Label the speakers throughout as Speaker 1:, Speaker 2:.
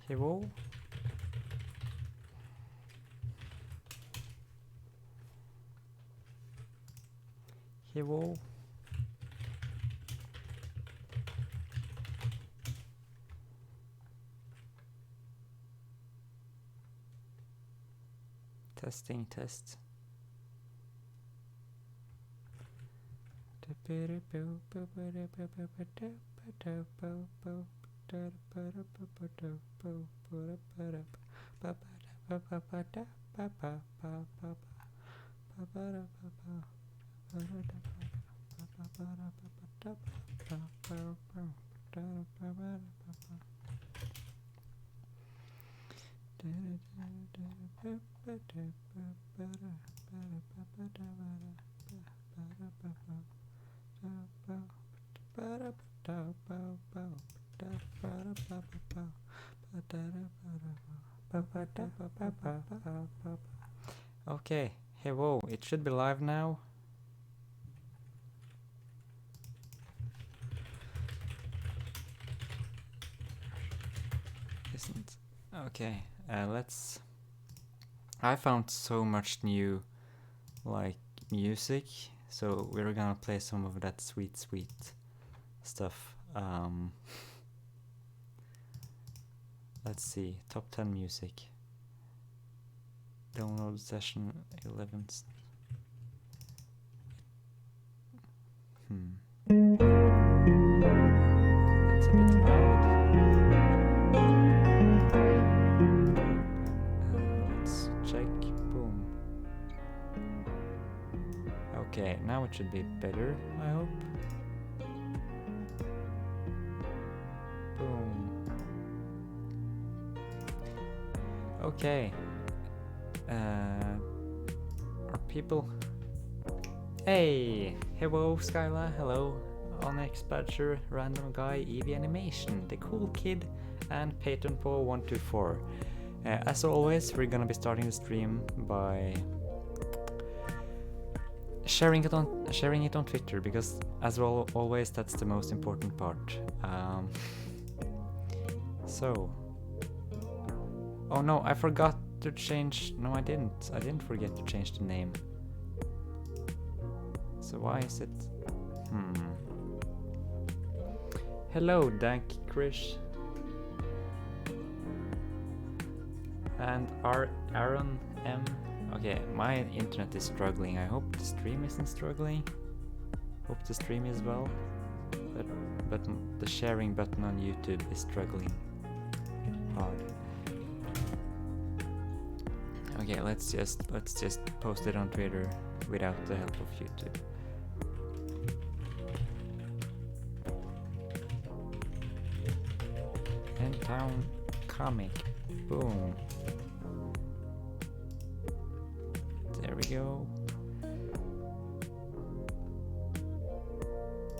Speaker 1: Hello? Hello? Testing, test. Okay, hello, it should be live now. Isn't okay. Let's. I found so much new, like, music, so we're gonna play some of that sweet stuff. Let's see, top 10 music. Download session 11. That's a bit loud. Let's check. Boom. Okay, now it should be better, I hope. Boom. Okay. Are people... Hey! Hello, Skyla. Hello, Onyx Badger, Random Guy, Eevee Animation, The Cool Kid, and PatronPaw124. As always, we're gonna be starting the stream by sharing it on Twitter, because as well, always that's the most important part. So, oh no, I forgot to change. No, I didn't forget to change the name. So why is it? Hello, Dank Krish and Aaron M. Okay, my internet is struggling. I hope the stream isn't struggling. Hope the stream is well. But the sharing button on YouTube is struggling hard. Okay, let's just post it on Twitter without the help of YouTube. Endtown comic. Boom. There we go.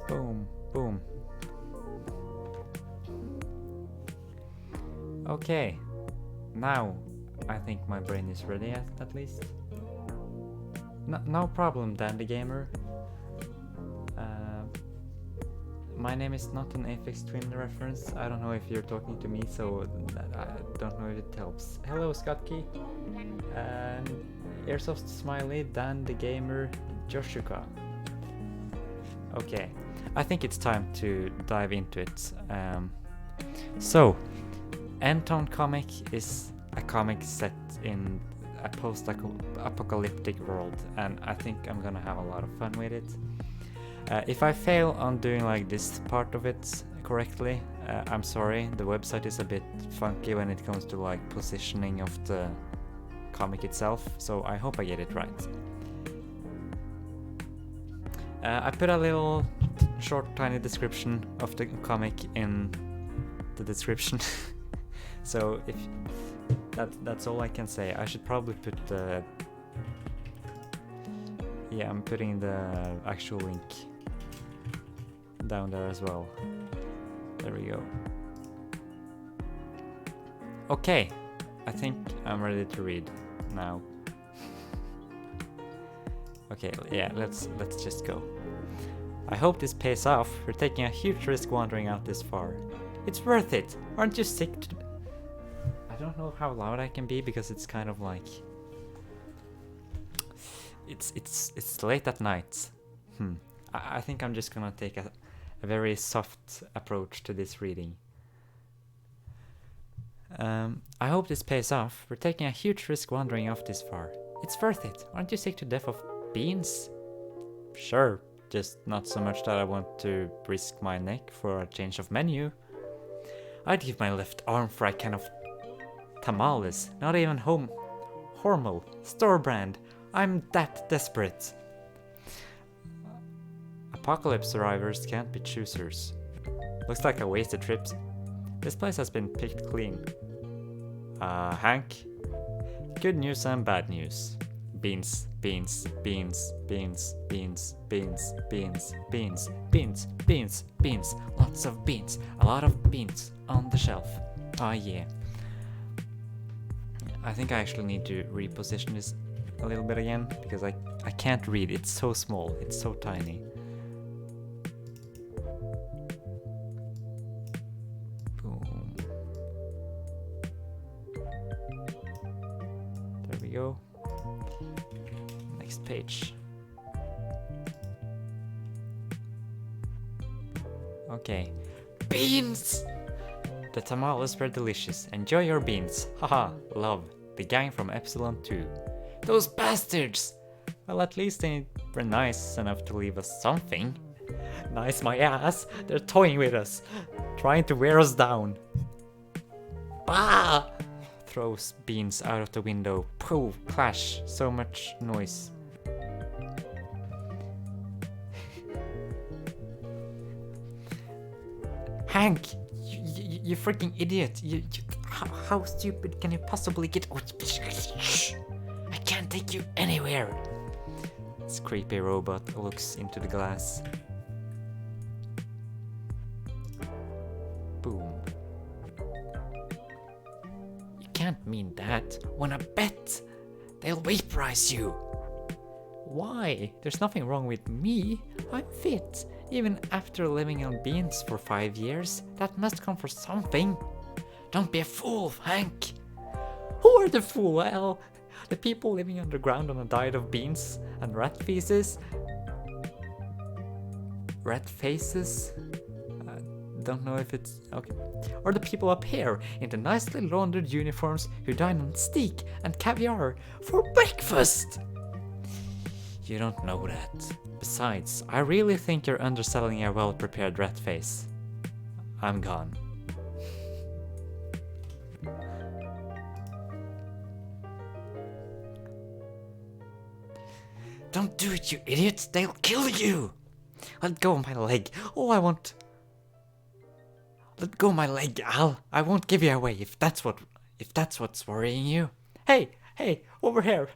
Speaker 1: Boom, boom. Okay, now I think my brain is ready at least. No problem, Dan the Gamer. My name is not an Aphex Twin reference. I don't know if you're talking to me, so I don't know if it helps. Hello, Scottkey. Airsoft Smiley, Dan the Gamer, Joshua. Okay, I think it's time to dive into it. So, Endtown comic is a comic set in a post-apocalyptic world, and I think I'm gonna have a lot of fun with it. If I fail on doing like this part of it correctly, I'm sorry. The website is a bit funky when it comes to like positioning of the comic itself, so I hope I get it right. I put a little short tiny description of the comic in the description. So if that's all I can say. I should probably put the... Yeah, I'm putting the actual link down there as well. There we go. Okay, I think I'm ready to read now. Okay, yeah, let's just go. I hope this pays off. We're taking a huge risk wandering out this far. It's worth it. Aren't you sick to... don't know how loud I can be because it's kind of like it's late at night. I think I'm just gonna take a very soft approach to this reading. I hope this pays off. We're taking a huge risk wandering off this far. It's worth it. Aren't you sick to death of beans? Sure, just not so much that I want to risk my neck for a change of menu. I'd give my left arm for a can of tamales, not even Hormel, store brand. I'm that desperate. Apocalypse survivors can't be choosers. Looks like a wasted trip. This place has been picked clean. Hank? Good news and bad news. Beans, beans, beans, beans, beans, beans, beans, beans, beans, beans, beans. Lots of beans. A lot of beans on the shelf. Oh yeah. I think I actually need to reposition this a little bit again because I can't read. It's so small. It's so tiny. Boom. There we go. Next page. Okay. Beans! The tamales were delicious. Enjoy your beans. Haha, love. The gang from Epsilon 2. Those bastards! Well, at least they were nice enough to leave us something. Nice my ass. They're toying with us. Trying to wear us down. Bah! Throws beans out of the window. Poof! Clash. So much noise. Hank! You freaking idiot! How stupid can you possibly get? Shh! I can't take you anywhere! This creepy robot looks into the glass. Boom. You can't mean that. Wanna bet? They'll vaporize you! Why? There's nothing wrong with me. I'm fit. Even after living on beans for 5 years, that must come for something. Don't be a fool, Hank. Who are the fool? Well, the people living underground on a diet of beans and rat feces. Rat faces? Don't know if it's okay. Or the people up here in the nicely laundered uniforms who dine on steak and caviar for breakfast. You don't know that. Besides, I really think you're underselling a well-prepared rat face. I'm gone. Don't do it, you idiot! They'll kill you! Let go of my leg. Oh, I want... Let go of my leg, Al. I won't give you away if that's what's worrying you. Hey, over here.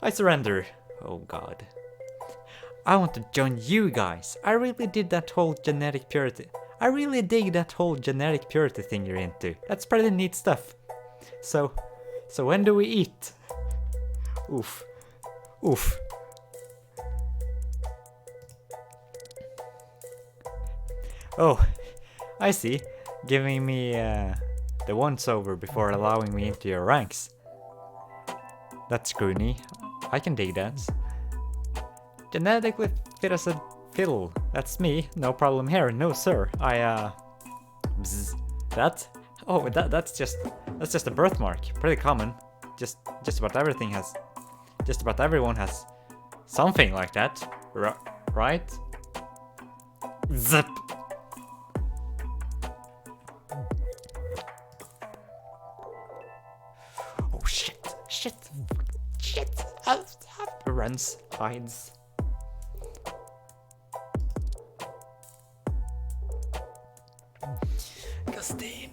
Speaker 1: I surrender. Oh god. I want to join you guys. I really dig that whole genetic purity thing you're into. That's pretty neat stuff. So when do we eat? Oof. Oh, I see. Giving me the once-over before allowing me into your ranks. That's groony. I can dig that. Genetically fit as a fiddle. That's me. No problem here. No, sir. Bzz. That? Oh, that's just a birthmark. Pretty common. Just about everyone has something like that. Right? Zip. Oh shit. Runs, hides. Gustine.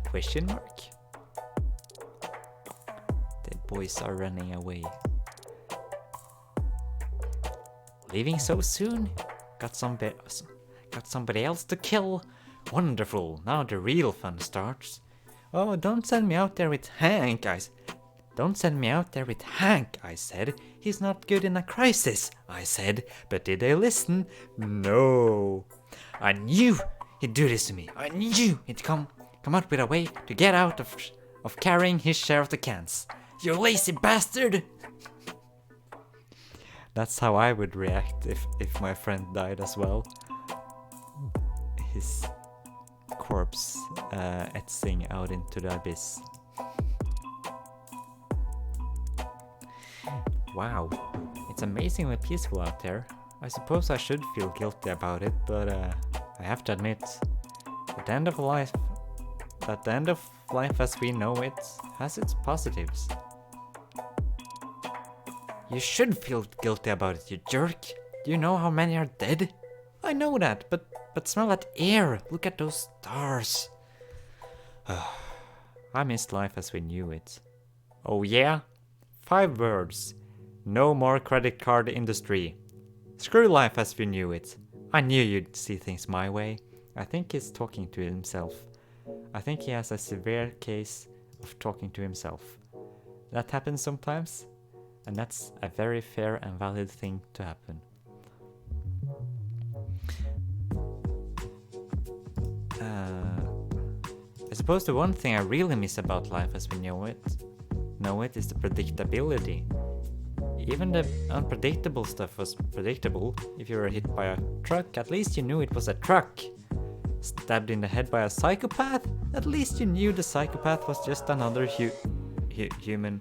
Speaker 1: Question mark? The boys are running away. Leaving so soon? Got somebody else to kill? Wonderful, now the real fun starts. Oh, don't send me out there with Hank, I said. He's not good in a crisis, I said. But did they listen? No. I knew he'd do this to me. I knew he'd come up with a way to get out of carrying his share of the cans. You lazy bastard! That's how I would react if my friend died as well. His corpse etsing out into the abyss. Wow, it's amazingly peaceful out there. I suppose I should feel guilty about it, but I have to admit, at the end of life as we know it has its positives. You should feel guilty about it, you jerk. Do you know how many are dead? I know that, but smell that air. Look at those stars. I missed life as we knew it. Oh yeah? 5 words. No more credit card industry. Screw life as we knew it. I knew you'd see things my way. I think he's talking to himself. I think he has a severe case of talking to himself. That happens sometimes, and that's a very fair and valid thing to happen. I suppose the one thing I really miss about life as we know it is the predictability. Even the unpredictable stuff was predictable. If you were hit by a truck, at least you knew it was a truck. Stabbed in the head by a psychopath, at least you knew the psychopath was just another human.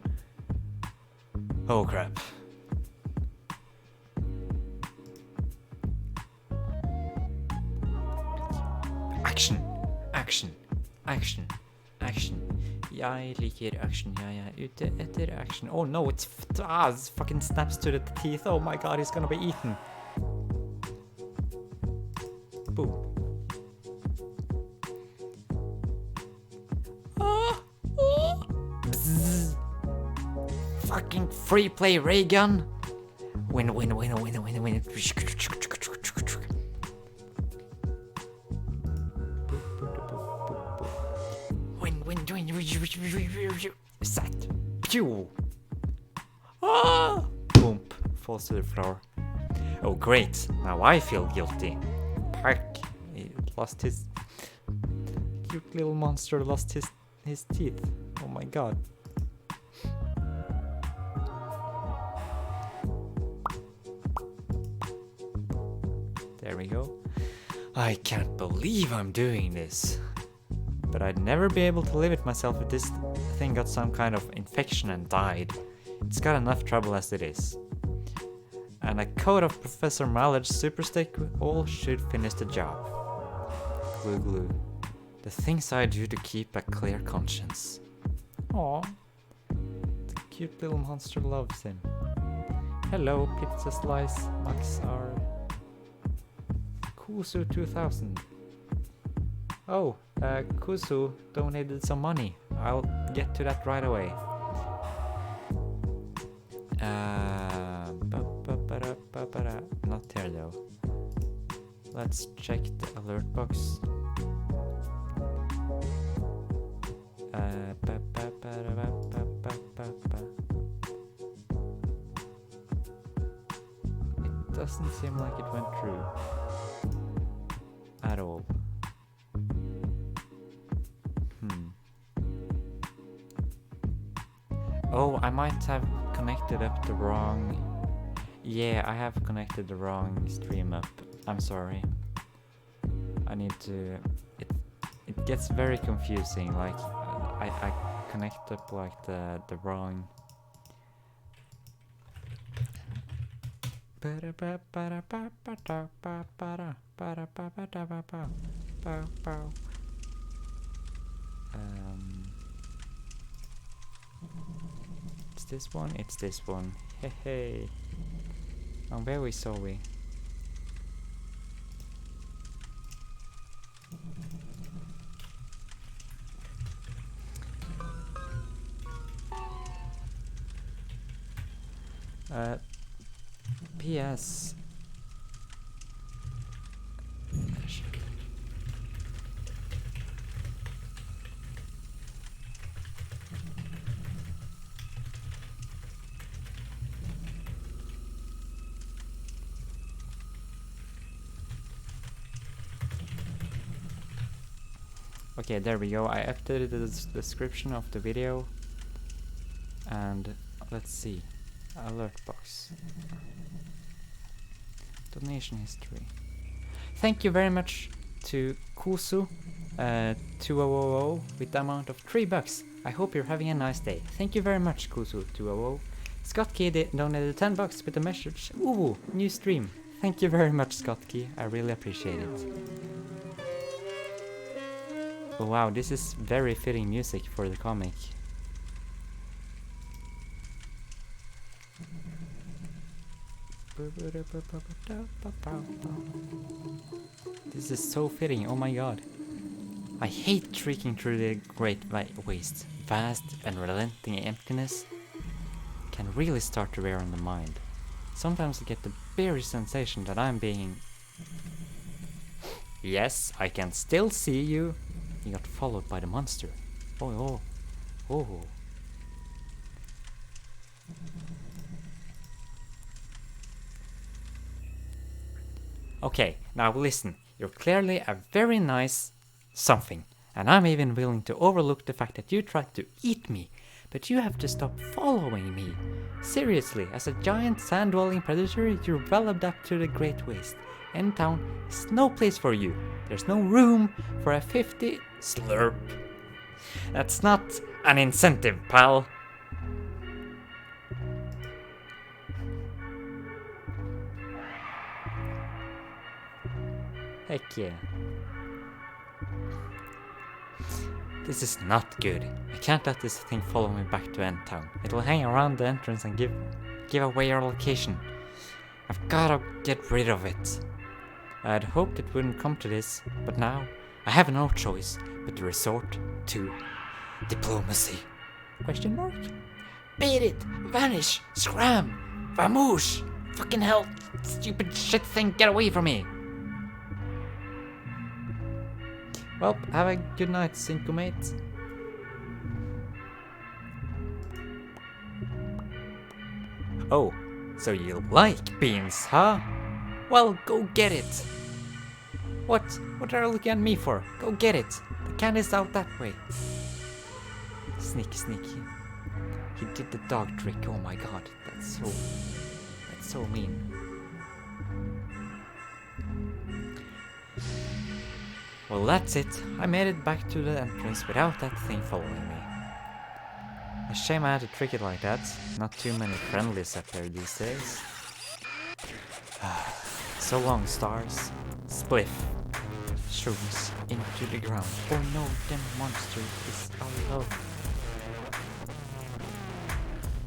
Speaker 1: Oh crap. Action! Action! Action! Action! Jeg liker action, jeg er ute etter action. Oh no, it fucking snaps to the teeth. Oh my god, he's gonna be eaten. Boom. Bzzz. Fucking free play ray gun. Win. Win. Sat. Pew. Boom. Falls to the floor. Oh great, now I feel guilty. Park. He lost his... Cute little monster lost his teeth. Oh my god. There we go. I can't believe I'm doing this. But I'd never be able to live it myself if this thing got some kind of infection and died. It's got enough trouble as it is. And a coat of Professor Mallard's super stick all should finish the job. Glue glue. The things I do to keep a clear conscience. Aww. The cute little monster loves him. Hello, pizza slice, Max R. Kusu 2000. Oh, Kusu donated some money. I'll get to that right away. Not here though. Let's check the alert box. It doesn't seem like it went through at all. Oh, I might have connected up the wrong... Yeah, I have connected the wrong stream up. I'm sorry. I need to... It gets very confusing, like I connect up like the wrong... It's this one, it's this one. Hey hey. I'm very sorry. P.S. Okay, there we go. I updated the description of the video. And let's see. Alert box. Donation history. Thank you very much to Kusu 2000 with the amount of $3. I hope you're having a nice day. Thank you very much, Kusu 2000. Scott Key donated $10 with a message. Ooh, new stream. Thank you very much, Scott Key. I really appreciate it. Oh wow, this is very fitting music for the comic. This is so fitting, oh my god. I hate trekking through the great waste. Vast and relenting emptiness can really start to wear on the mind. Sometimes I get the very sensation that I'm being... Yes, I can still see you. He got followed by the monster. Oh. Okay, now listen. You're clearly a very nice something. And I'm even willing to overlook the fact that you tried to eat me. But you have to stop following me. Seriously, as a giant sand-dwelling predator, you're well adapted to the Great Waste. Endtown is no place for you. There's no room for a 50 slurp. That's not an incentive, pal. Heck yeah. This is not good. I can't let this thing follow me back to Endtown. It'll hang around the entrance and give away our location. I've gotta get rid of it. I'd hoped it wouldn't come to this, but now I have no choice but to resort to diplomacy. Question mark? Beat it! Vanish! Scram! Vamoosh! Fucking hell! Stupid shit thing, get away from me! Well, have a good night, Cinco mate. Oh, so you like beans, huh? Well, go get it. What are you looking at me for? Go get it. The candy's out that way. Sneaky. He did the dog trick. Oh my god, that's so mean. Well, that's it. I made it back to the entrance without that thing following me. A shame I had to trick it like that. Not too many friendlies up here these days. So long, stars. Spliff. Shrooms into the ground. Oh no, the monster is alive.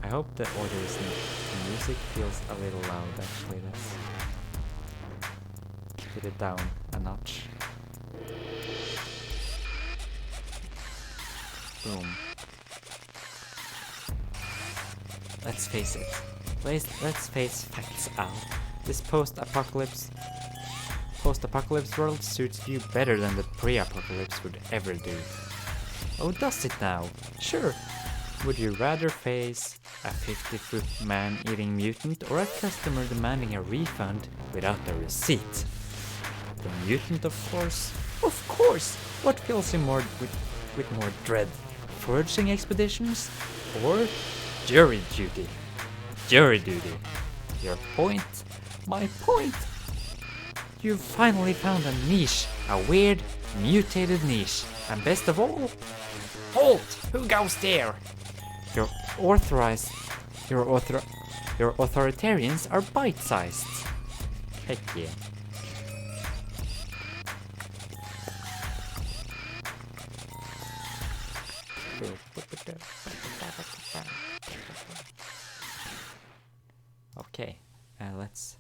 Speaker 1: I hope the audio is not. The music feels a little loud actually. Let's get it down a notch. Boom. Let's face it. Let's face facts out. This post-apocalypse world suits you better than the pre-apocalypse would ever do. Oh, does it now? Sure. Would you rather face a 50-foot man-eating mutant or a customer demanding a refund without a receipt? The mutant, of course. Of course! What fills you with more dread? Foraging expeditions? Or jury duty? Jury duty. Your point? My point? You've finally found a niche. A weird, mutated niche. And best of all... Halt! Who goes there? Your authoritarians are bite-sized. Heck yeah. Okay, let's...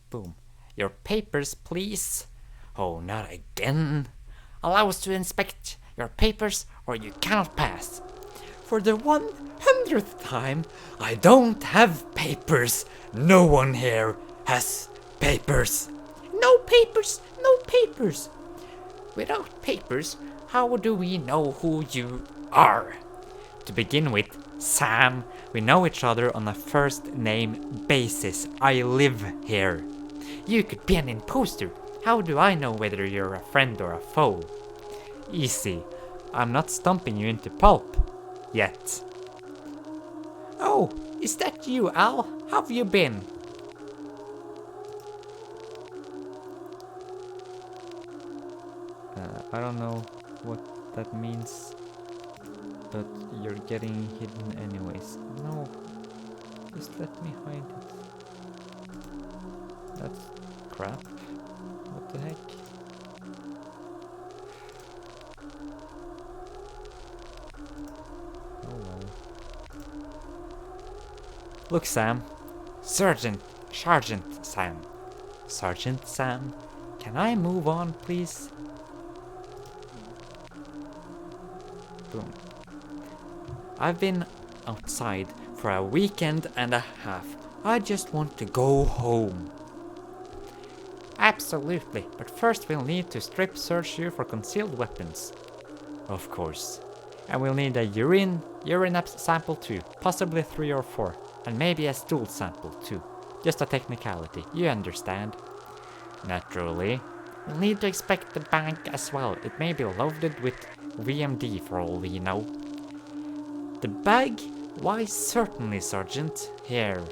Speaker 1: Boom. Your papers, please. Oh, not again. Allow us to inspect your papers or you cannot pass. For the 100th time, I don't have papers. No one here has papers. No papers, no papers. Without papers, how do we know who you are? To begin with, Sam, we know each other on a first name basis. I live here. You could be an imposter. How do I know whether you're a friend or a foe? Easy. I'm not stumping you into pulp. Yet. Oh, is that you, Al? How have you been? I don't know what that means, but you're getting hidden anyways. No, just let me hide it. That's crap. What the heck? Oh well. Look, Sam. Sergeant Sam. Sergeant Sam, can I move on, please? Boom. I've been outside for a weekend and a half. I just want to go home. Absolutely, but first we'll need to strip search you for concealed weapons. Of course. And we'll need a urine sample too, possibly 3 or 4, and maybe a stool sample too. Just a technicality, you understand. Naturally. We'll need to inspect the bank as well. It may be loaded with VMD for all we know. The bag? Why certainly, Sergeant. Here.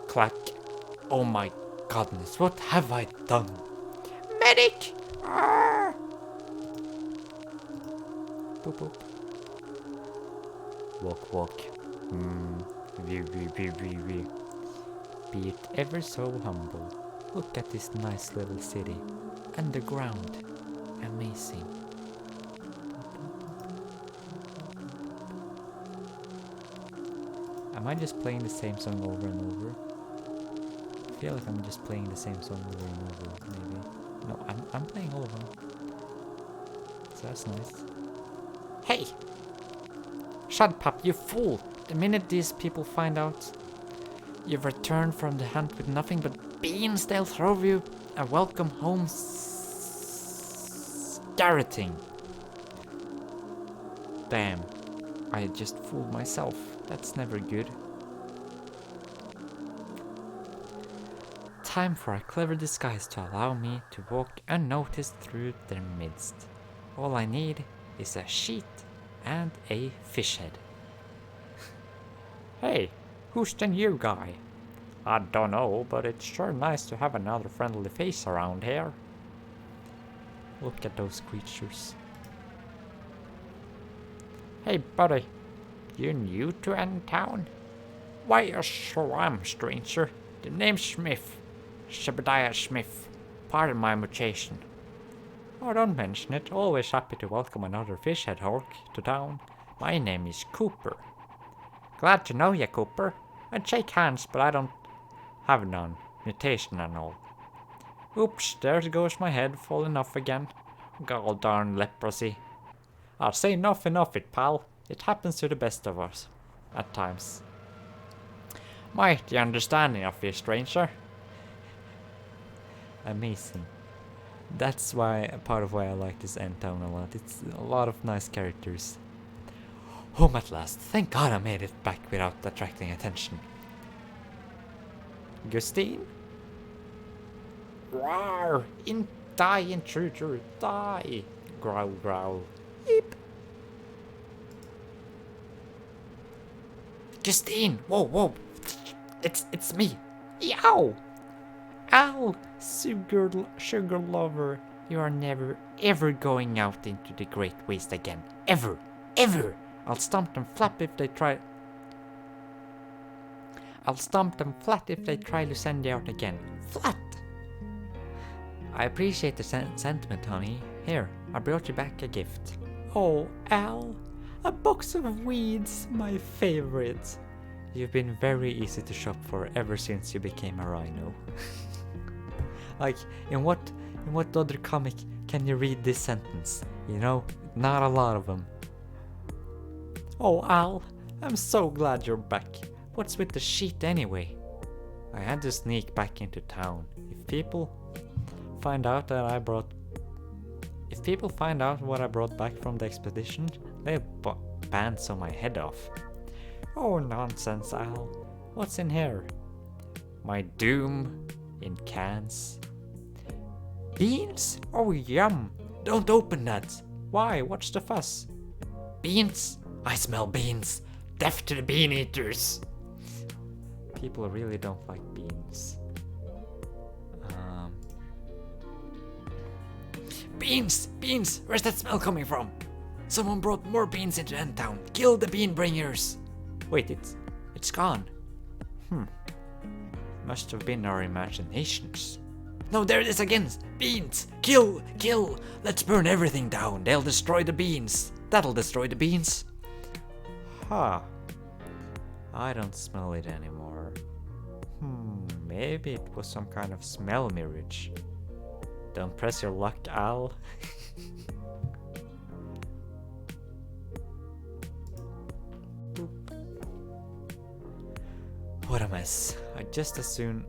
Speaker 1: Clack. Oh my goodness, what have I done? Medic! Arr! Boop boop. Walk walk. View. Be it ever so humble. Look at this nice little city. Underground. Amazing. Am I just playing the same song over and over? I feel like I'm just playing the same song over and over, maybe. No, I'm playing all of them. So that's nice. Hey! Shut up, you fool! The minute these people find out you've returned from the hunt with nothing but beans, they'll throw you a welcome home garroting. Damn, I just fooled myself. That's never good. Time for a clever disguise to allow me to walk unnoticed through their midst. All I need is a sheet and a fish head. Hey, who's the new guy? I don't know, but it's sure nice to have another friendly face around here. Look at those creatures. Hey buddy, you new to Endtown? Why yes, so I'm stranger. The name's Smith. Shebediah Smith. Pardon my mutation. Oh, don't mention it. Always happy to welcome another fishhead Hulk to town. My name is Cooper. Glad to know ya, Cooper. I'd shake hands, but I don't have none. Mutation and all. Oops, there goes my head falling off again. God darn leprosy. I'll say enough it, pal. It happens to the best of us. At times. Mighty understanding of you, stranger. Amazing. That's why part of why I like this Endtown a lot. It's a lot of nice characters. Home at last. Thank God I made it back without attracting attention. Gustine? Roar! Die, intruder! Die! Growl, growl. Eep! Justine! Whoa! It's me! Yow! Ow! Sugar lover, you are never ever going out into the Great Waste again. Ever! I'll stomp them flat if they try to send you out again. Flat! I appreciate the sentiment, honey. Here, I brought you back a gift. Oh, Al, a box of weeds, my favorite. You've been very easy to shop for ever since you became a rhino. Like, in what other comic can you read this sentence? You know, not a lot of them. Oh, Al, I'm so glad you're back. What's with the sheet anyway? I had to sneak back into town. If people find out what I brought back from the expedition, they'll bounce my head off. Oh, nonsense, Al. What's in here? My doom in cans. Beans? Oh, yum! Don't open that! Why? What's the fuss? Beans? I smell beans! Death to the bean eaters! People really don't like beans. Beans! Beans! Where's that smell coming from? Someone brought more beans into Endtown. Kill the bean bringers! Wait, it's gone. Must have been our imaginations. No, there it is again! Beans! Kill! Kill! Let's burn everything down. They'll destroy the beans. That'll destroy the beans. Huh. I don't smell it anymore. Maybe it was some kind of smell mirage. Don't press your luck, Al. What a mess. I just as soon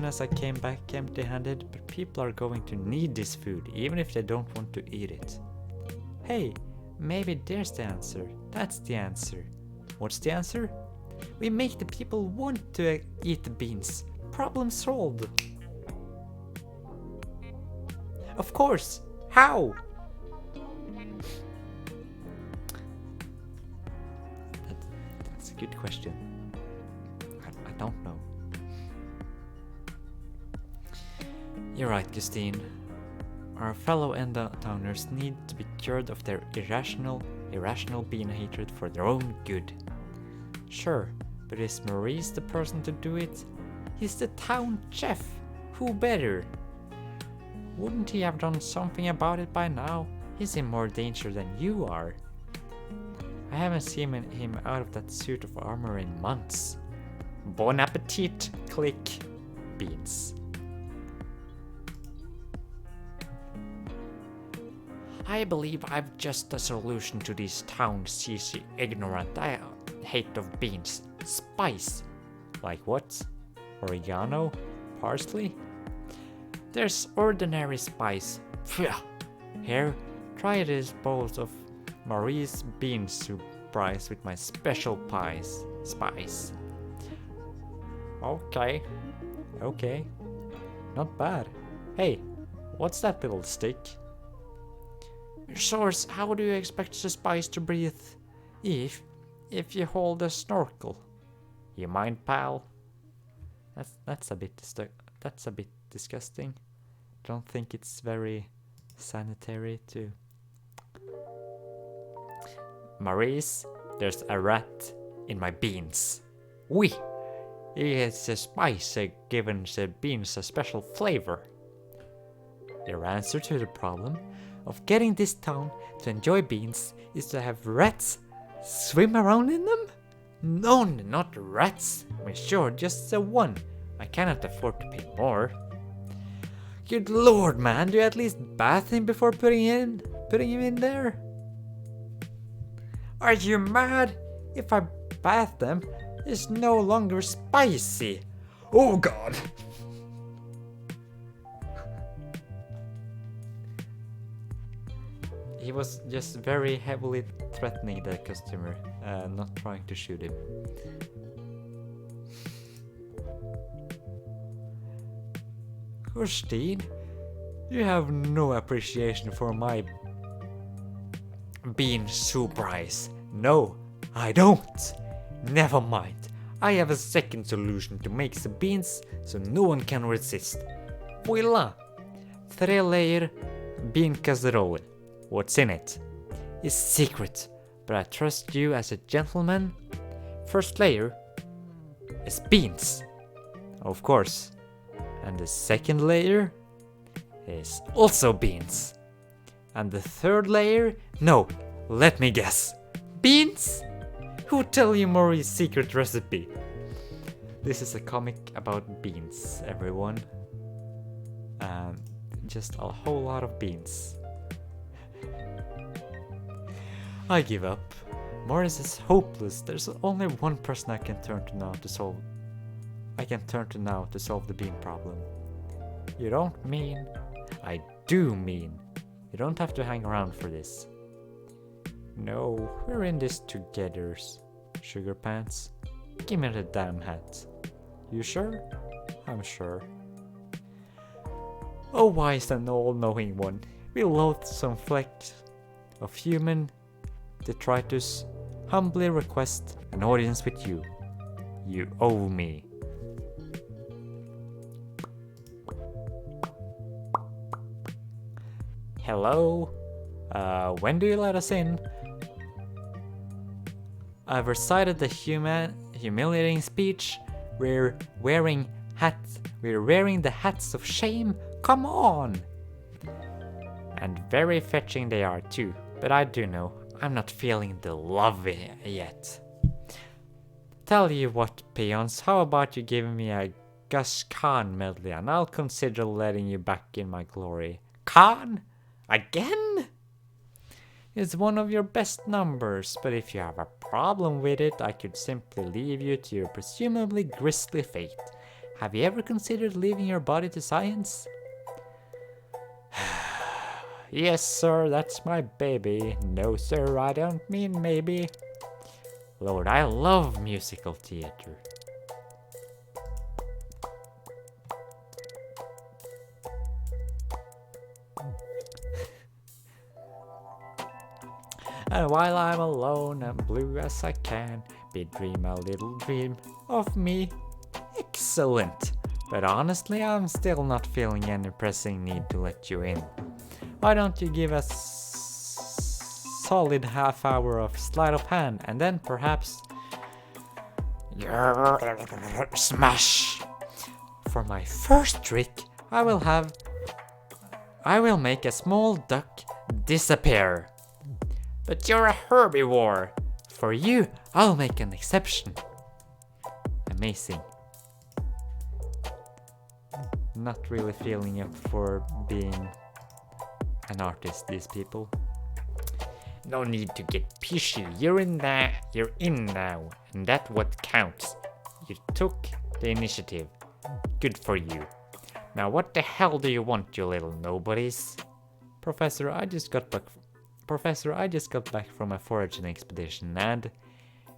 Speaker 1: as I came back empty-handed, but people are going to need this food, even if they don't want to eat it. Hey, maybe there's the answer. That's the answer. What's the answer? We make the people want to eat the beans. Problem solved. Of course. How? That's a good question. I don't know. You're right, Christine. Our fellow Endtowners need to be cured of their irrational bean hatred for their own good. Sure, but is Maurice the person to do it? He's the town chef. Who better? Wouldn't he have done something about it by now? He's in more danger than you are. I haven't seen him out of that suit of armor in months. Bon appetit! Click. Beans. I believe I've just the solution to this town CC ignorant hate of beans. Spice. Like what? Oregano? Parsley? There's ordinary spice. Pfft. Here, try this bowl of Marie's bean soup rice with my special spice. Okay. Not bad. Hey, what's that little stick? Source, how do you expect the spice to breathe if you hold a snorkel? You mind, pal? That's a bit disgusting. Don't think it's very sanitary to. Maurice, there's a rat in my beans. Oui, it's a spice given the beans a special flavor. Your answer to the problem of getting this town to enjoy beans is to have rats swim around in them? No, not rats. Sure, just the one. I cannot afford to pay more. Good lord, man, do you at least bath him before putting him in there? Are you mad? If I bath them, it's no longer spicy. Oh god. He was just very heavily threatening the customer, not trying to shoot him. Christine, you have no appreciation for my bean soup rice. No, I don't. Never mind. I have a second solution to make the beans so no one can resist. Voila! 3-layer bean casserole. What's in it? It's secret, but I trust you as a gentleman. First layer is beans, of course. And the second layer is also beans. And the third layer? No, let me guess. Beans? Who tell you Maury's secret recipe? This is a comic about beans, everyone. Just a whole lot of beans. I give up. Morris is hopeless. There's only one person I can turn to now to solve the bean problem. You don't mean? I do mean. You don't have to hang around for this. No, we're in this together, Sugar Pants. Give me the damn hat. You sure? I'm sure. O wise and all-knowing one, we loathsome flecks of human detritus humbly request an audience with you. You owe me. Hello? When do you let us in? I've recited the humiliating speech. We're wearing the hats of shame. Come on! And very fetching they are too. But I do know, I'm not feeling the love yet. Tell you what, peons, how about you giving me a Gus Khan medley and I'll consider letting you back in my glory. Khan? Again? It's one of your best numbers, but if you have a problem with it, I could simply leave you to your presumably grisly fate. Have you ever considered leaving your body to science? Yes, sir, that's my baby. No, sir, I don't mean maybe. Lord, I love musical theater. And while I'm alone and blue as I can, dream a little dream of me. Excellent! But honestly, I'm still not feeling any pressing need to let you in. Why don't you give us solid half hour of sleight of hand and then perhaps smash. For my first trick, I will make a small duck disappear. But you're a herbivore. For you, I'll make an exception. Amazing. Not really feeling up for being an artist, these people. No need to get pishy. You're in now, and that's what counts. You took the initiative. Good for you. Now what the hell do you want, you little nobodies? Professor, I just got back from a foraging expedition,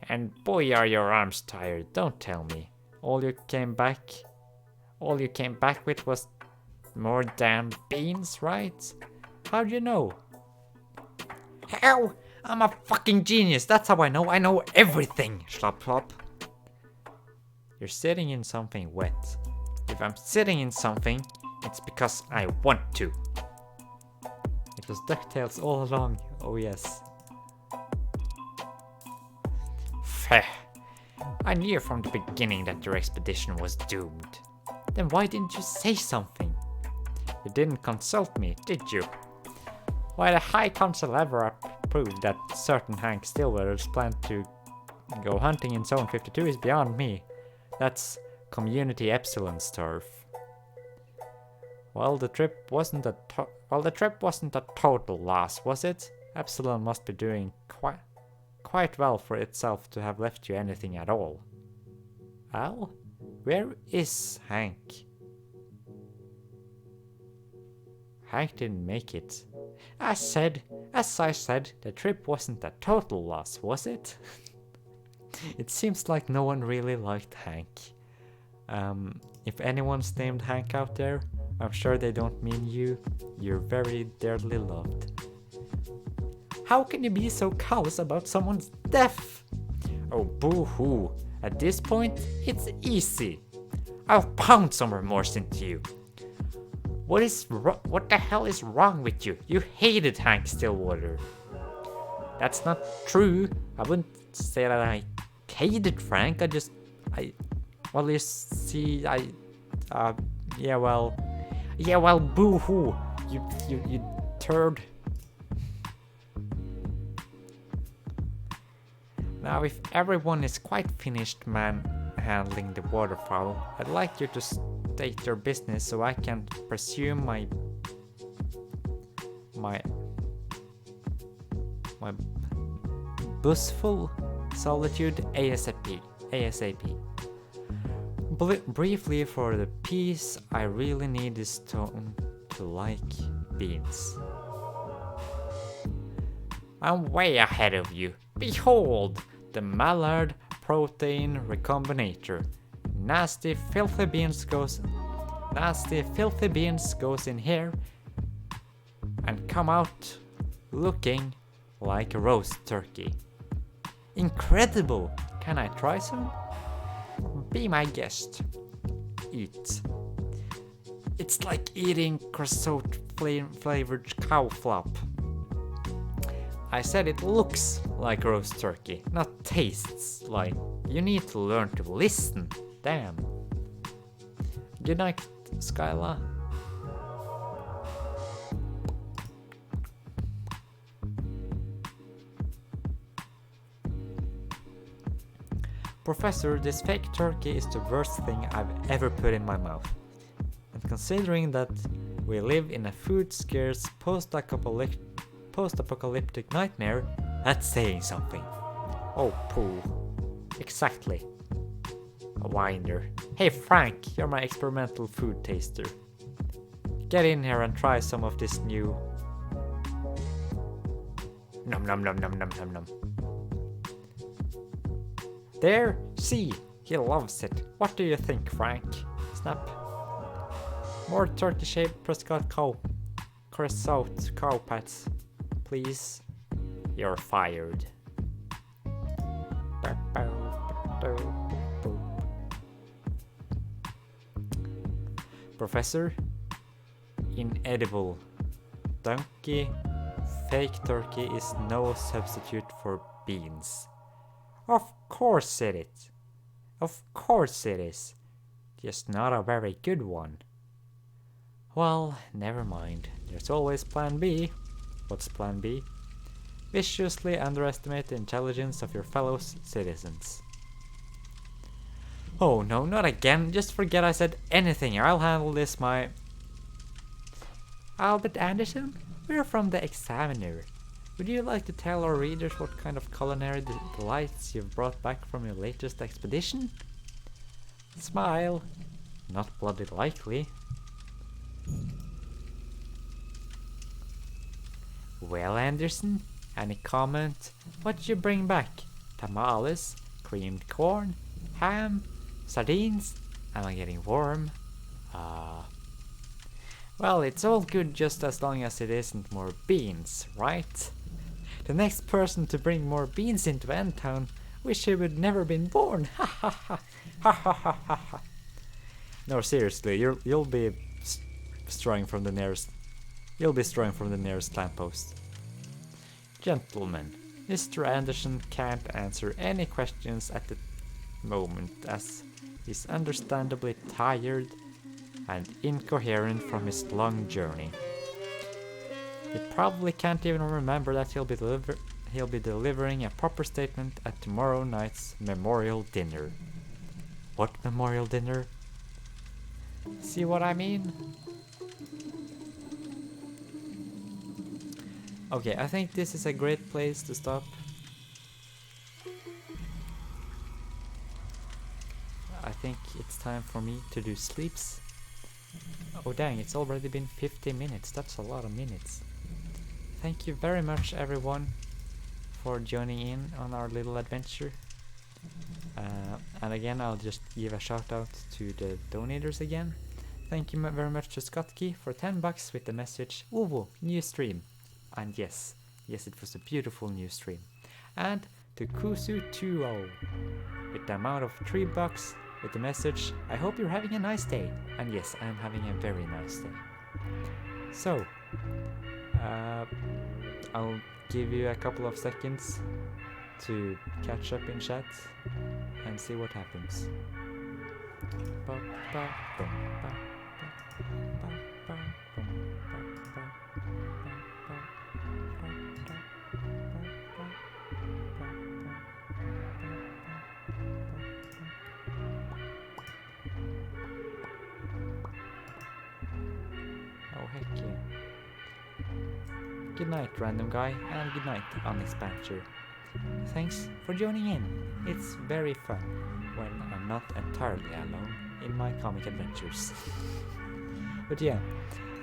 Speaker 1: and boy are your arms tired, don't tell me. All you came back with was more damn beans, right? How'd you know? Hell, I'm a fucking genius, that's how I know everything, slop slop. You're sitting in something wet. If I'm sitting in something, it's because I want to. It was DuckTales all along, oh yes. Feh. I knew from the beginning that your expedition was doomed. Then why didn't you say something? You didn't consult me, did you? Why the High Council ever approved that certain Hank Stillwater's plan to go hunting in Zone 52 is beyond me. That's Community Epsilon's turf. Well, the trip wasn't a total loss, was it? Epsilon must be doing quite well for itself to have left you anything at all. Al? Where is Hank? Hank didn't make it. As I said, the trip wasn't a total loss, was it? It seems like no one really liked Hank. If anyone's named Hank out there, I'm sure they don't mean you. You're very dearly loved. How can you be so callous about someone's death? Oh, boo-hoo. At this point, it's easy. I'll pound some remorse into you. What the hell is wrong with you? You hated Hank Stillwater. That's not true. I wouldn't say that I hated Frank. Well, you see, yeah, well, boo-hoo. You turd. Now, if everyone is quite finished handling the waterfowl, I'd like you to state your business so I can pursue my blissful solitude ASAP. Briefly, for the piece, I really need this stone to like beans. I'm way ahead of you. Behold, the mallard protein recombinator. Nasty, filthy beans goes nasty, filthy beans goes in here and come out looking like a roast turkey. Incredible! Can I try some? Be my guest. Eat. It's like eating creosote flavored cow flop. I said it looks like roast turkey, not tastes like. You need to learn to listen. Damn. Good night, Skyla. Professor, this fake turkey is the worst thing I've ever put in my mouth. And considering that we live in a food scarce post-apocalyptic nightmare, that's saying something. Oh, poo. Exactly. A whiner. Hey Frank, you're my experimental food taster. Get in here and try some of this new... Nom nom nom nom nom nom nom. There, see, he loves it. What do you think, Frank? Snap. More turkey-shaped Prescott creosote cow pats, please. You're fired. Professor, inedible. Donkey, fake turkey is no substitute for beans. Of course it is. Of course it is. Just not a very good one. Well, never mind. There's always plan B. What's plan B? Viciously underestimate the intelligence of your fellow citizens. Oh no, not again. Just forget I said anything. I'll handle this Albert Anderson? We're from the Examiner. Would you like to tell our readers what kind of culinary delights you've brought back from your latest expedition? Smile. Not bloody likely. Well, Anderson, any comment? What'd you bring back? Tamales, creamed corn, ham, sardines? Am I getting warm? Well, it's all good just as long as it isn't more beans, right? The next person to bring more beans into Endtown wish he would never been born. Ha ha ha ha ha ha ha ha. No, seriously, you'll be strung from the nearest. You'll be strung from the nearest lamppost. Gentlemen, Mr. Anderson can't answer any questions at the moment as he's understandably tired and incoherent from his long journey. He probably can't even remember that he'll be delivering a proper statement at tomorrow night's memorial dinner. What memorial dinner? See what I mean? Okay, I think this is a great place to stop. I think it's time for me to do sleeps. Oh dang, it's already been 50 minutes. That's a lot of minutes. Thank you very much everyone for joining in on our little adventure. And again, I'll just give a shout out to the donators again. Thank you very much to Scottkey for $10 with the message Uvo, new stream. And yes, it was a beautiful new stream. And to Kusu20 with the amount of $3 with the message I hope you're having a nice day. And yes, I'm having a very nice day. So, I'll give you a couple of seconds to catch up in chat and see what happens. Oh heck yeah. Good night, random guy, and good night, Onyx Bancher. Thanks for joining in. It's very fun when I'm not entirely alone in my comic adventures. But yeah,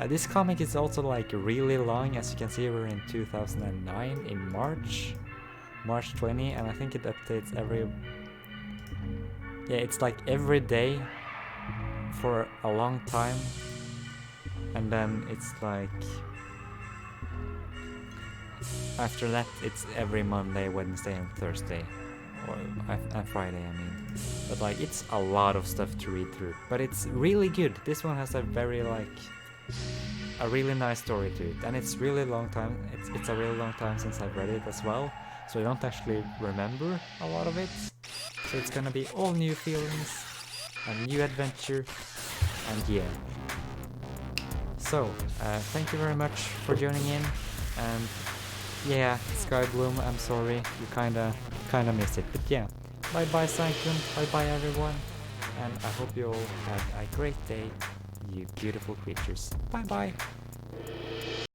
Speaker 1: this comic is also like really long. As you can see, we're in 2009 in March 20, and I think it updates every... Yeah, it's like every day for a long time, and then it's like after that it's every Monday, Wednesday, and Thursday, or and Friday, I mean. But like it's a lot of stuff to read through, but it's really good. This one has a very like a really nice story to it, and it's really long time. It's a really long time since I've read it as well, so I don't actually remember a lot of it. So it's gonna be all new feelings, a new adventure, and yeah. So thank you very much for joining in, and yeah, Skybloom, I'm sorry, you kinda missed it, but yeah. Bye bye Cyclone, bye bye everyone, and I hope you all have a great day, you beautiful creatures. Bye bye!